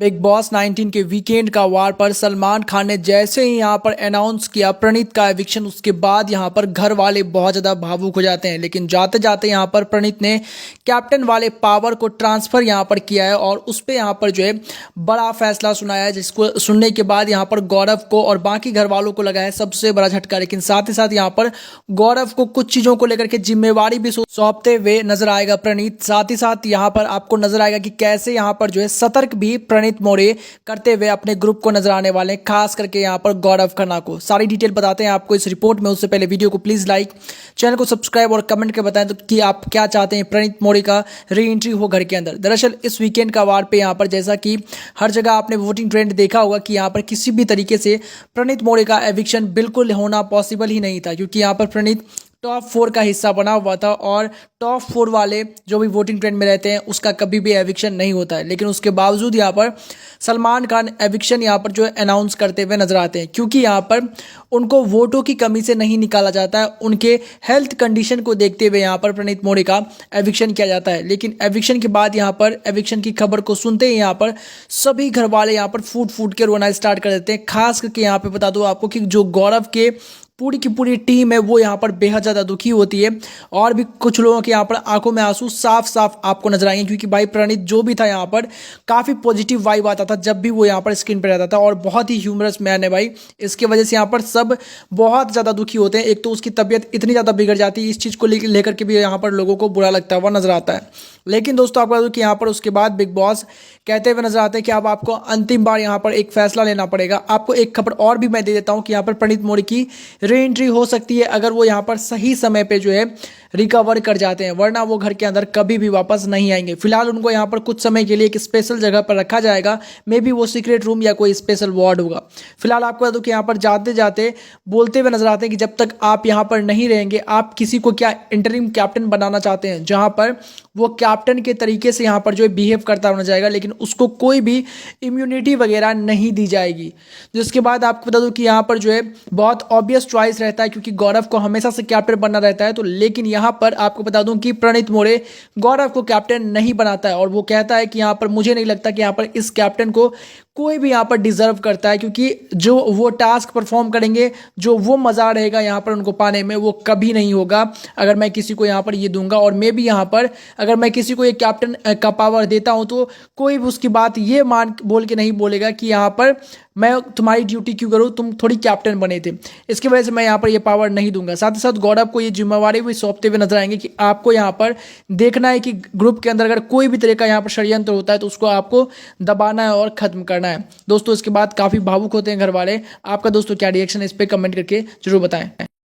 Big boss 19 के weekend का वार पर सलमान खान ने जैसे ही यहां पर अनाउंस किया प्रणीत का एविक्शन, उसके बाद यहां पर घर वाले बहुत ज़्यादा भावुक हो जाते हैं। लेकिन जाते जाते यहां पर प्रणीत ने कैप्टन वाले पावर को ट्रांसफ़र यहां पर किया है और उस पर यहां पर जो है बड़ा फैसला सुनाया है, जिसको सुनने के बाद यहां पर गौरव को और बाकी घर वालों को लगा है सबसे बड़ा झटका। लेकिन साथ ही साथ यहां पर गौरव को कुछ चीज़ों को लेकर के जिम्मेवारी भी सौंपते हुए नजर आएगा प्रणीत। साथ ही साथ यहाँ पर आपको नजर आएगा कि कैसे यहाँ पर जो है सतर्क भी प्रणीत मौर्य करते हुए अपने ग्रुप को नजर आने वाले हैं, खास करके यहाँ पर गौरव खन्ना को। सारी डिटेल बताते हैं आपको इस रिपोर्ट में। उससे पहले वीडियो को प्लीज लाइक, चैनल को सब्सक्राइब और कमेंट करके बताएं तो कि आप क्या चाहते हैं प्रणीत मौर्य का री एंट्री हो घर के अंदर। दरअसल इस वीकेंड का वार पे यहाँ पर जैसा कि हर जगह आपने वोटिंग ट्रेंड देखा होगा कि यहाँ पर किसी भी तरीके से प्रणीत मौर्य का एविक्शन बिल्कुल होना पॉसिबल ही नहीं था, क्योंकि यहाँ पर प्रणीत टॉप 4 का हिस्सा बना हुआ था और टॉप 4 वाले जो भी वोटिंग ट्रेंड में रहते हैं उसका कभी भी एविक्शन नहीं होता है। लेकिन उसके बावजूद यहाँ पर सलमान खान एविक्शन यहाँ पर जो है अनाउंस करते हुए नजर आते हैं, क्योंकि यहाँ पर उनको वोटों की कमी से नहीं निकाला जाता है, उनके हेल्थ कंडीशन को देखते हुए यहाँ पर प्रणीत मौर्य का एविक्शन किया जाता है। लेकिन एविक्शन के बाद यहाँ पर एविक्शन की खबर को सुनते ही यहाँ पर सभी घर वाले यहाँ पर फूट फूट के रोना स्टार्ट कर देते हैं। खास करके यहाँ पे बता दूँ आपको कि जो गौरव के पूरी की पूरी टीम है वो यहाँ पर बेहद ज़्यादा दुखी होती है और भी कुछ लोगों के यहाँ पर आंखों में आंसू साफ साफ आपको नजर आएंगे, क्योंकि भाई प्रणीत जो भी था यहाँ पर काफ़ी पॉजिटिव वाइब आता था जब भी वो यहाँ पर स्क्रीन पर रहता था और बहुत ही ह्यूमरस मैन है भाई। इसकी वजह से यहाँ पर सब बहुत ज़्यादा दुखी होते हैं। एक तो उसकी तबीयत इतनी ज़्यादा बिगड़ जाती है, इस चीज़ को लेकर के भी यहाँ पर लोगों को बुरा लगता हुआ नजर आता है। लेकिन दोस्तों आपको बता दूं कि यहाँ पर उसके बाद बिग बॉस कहते हुए नजर आते हैं कि अब आपको अंतिम बार यहाँ पर एक फैसला लेना पड़ेगा। आपको एक खबर और भी मैं दे देता हूँ कि यहाँ पर प्रणीत मौर्य की री एंट्री हो सकती है अगर वो यहाँ पर सही समय पे जो है रिकवर कर जाते हैं, वरना वो घर के अंदर कभी भी वापस नहीं आएंगे। फिलहाल उनको यहाँ पर कुछ समय के लिए एक स्पेशल जगह पर रखा जाएगा, मे बी वो सीक्रेट रूम या कोई स्पेशल वार्ड होगा। फिलहाल आपको बता दूं कि यहाँ पर जाते जाते बोलते हुए नजर आते हैं कि जब तक आप यहाँ पर नहीं रहेंगे आप किसी को क्या इंटरिम कैप्टन बनाना चाहते हैं, जहाँ पर वो कैप्टन के तरीके से यहाँ पर जो है बिहेव करता होना जाएगा, लेकिन उसको कोई भी इम्यूनिटी वगैरह नहीं दी जाएगी। जिसके बाद आपको बता दूं कि यहाँ पर जो है बहुत ऑब्वियस चॉइस रहता है, क्योंकि गौरव को हमेशा से कैप्टन बनना रहता है। तो लेकिन यहाँ पर आपको बता दूं कि प्रणीत मौर्य गौरव को कैप्टन नहीं बनाता है और वो कहता है कि यहाँ पर मुझे नहीं लगता कि यहाँ पर इस कैप्टन को कोई भी यहाँ पर डिजर्व करता है, क्योंकि जो वो टास्क परफॉर्म करेंगे, जो वो मज़ा रहेगा यहाँ पर उनको पाने में, वो कभी नहीं होगा अगर मैं किसी को यहाँ पर ये दूंगा। और मैं भी यहाँ पर अगर मैं किसी को ये कैप्टन का पावर देता हूँ तो कोई भी उसकी बात ये मान बोल के नहीं बोलेगा कि यहाँ पर मैं तुम्हारी ड्यूटी क्यों करूँ, तुम थोड़ी कैप्टन बने थे, इसकी वजह से मैं यहाँ पर ये पावर नहीं दूंगा। साथ ही साथ गौरव को ये जिम्मेवारी भी सौंपते हुए नजर आएंगे कि आपको यहाँ पर देखना है कि ग्रुप के अंदर अगर कोई भी तरह का यहाँ पर षड्यंत्र होता है तो उसको आपको दबाना है और खत्म करना है। दोस्तों इसके बाद काफ़ी भावुक होते हैं घर वाले। आपका दोस्तों क्या रिएक्शन है इस पर कमेंट करके जरूर बताएं।